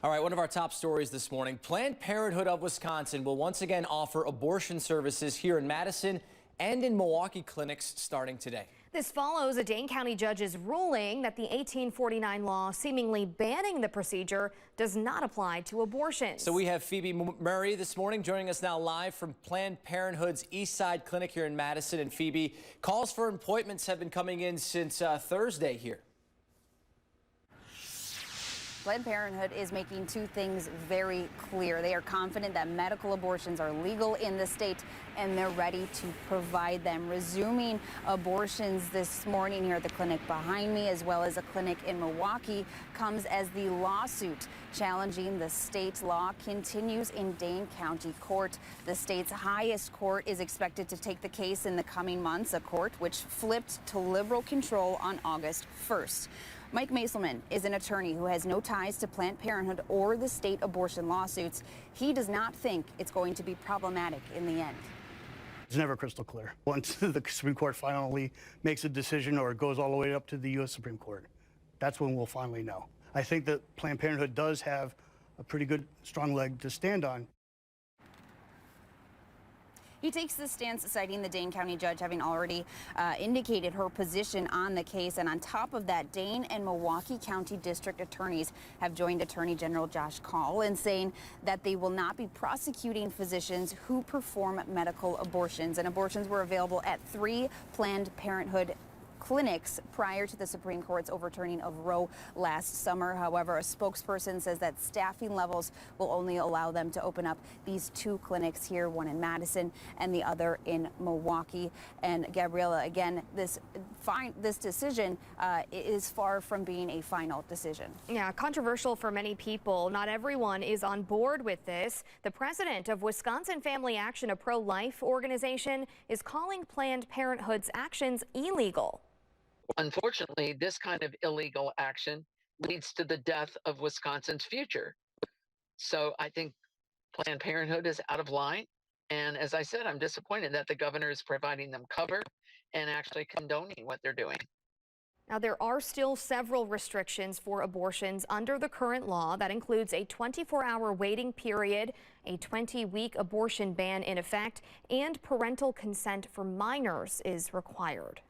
All right, one of our top stories this morning. Planned Parenthood of Wisconsin will once again offer abortion services here in Madison and in Milwaukee clinics starting today. This follows a Dane County judge's ruling that the 1849 law seemingly banning the procedure does not apply to abortions. So we have Phoebe Murray this morning joining us now live from Planned Parenthood's East Side Clinic here in Madison. And Phoebe, calls for appointments have been coming in since Thursday here. Planned Parenthood is making two things very clear. They are confident that medical abortions are legal in the state, and they're ready to provide them. Resuming abortions this morning here at the clinic behind me, as well as a clinic in Milwaukee, comes as the lawsuit challenging the state law continues in Dane County Court. The state's highest court is expected to take the case in the coming months, a court which flipped to liberal control on August 1st. Mike Maselman is an attorney who has no ties to Planned Parenthood or the state abortion lawsuits. He does not think it's going to be problematic in the end. It's never crystal clear. Once the Supreme Court finally makes a decision or it goes all the way up to the U.S. Supreme Court, that's when we'll finally know. I think that Planned Parenthood does have a pretty good, strong leg to stand on. He takes this stance citing the Dane County judge having already indicated her position on the case. And on top of that, Dane and Milwaukee County District attorneys have joined Attorney General Josh Kaul in saying that they will not be prosecuting physicians who perform medical abortions. And abortions were available at 3 Planned Parenthood clinics prior to the Supreme Court's overturning of Roe last summer. However, a spokesperson says that staffing levels will only allow them to open up these 2 clinics here, one in Madison and the other in Milwaukee. And Gabriella, again, this decision is far from being a final decision. Yeah, controversial for many people. Not everyone is on board with this. The president of Wisconsin Family Action, a pro-life organization, is calling Planned Parenthood's actions illegal. Unfortunately, this kind of illegal action leads to the death of Wisconsin's future. So I think Planned Parenthood is out of line. And as I said, I'm disappointed that the governor is providing them cover and actually condoning what they're doing. Now, there are still several restrictions for abortions under the current law. That includes a 24-hour waiting period, a 20-week abortion ban in effect, and parental consent for minors is required.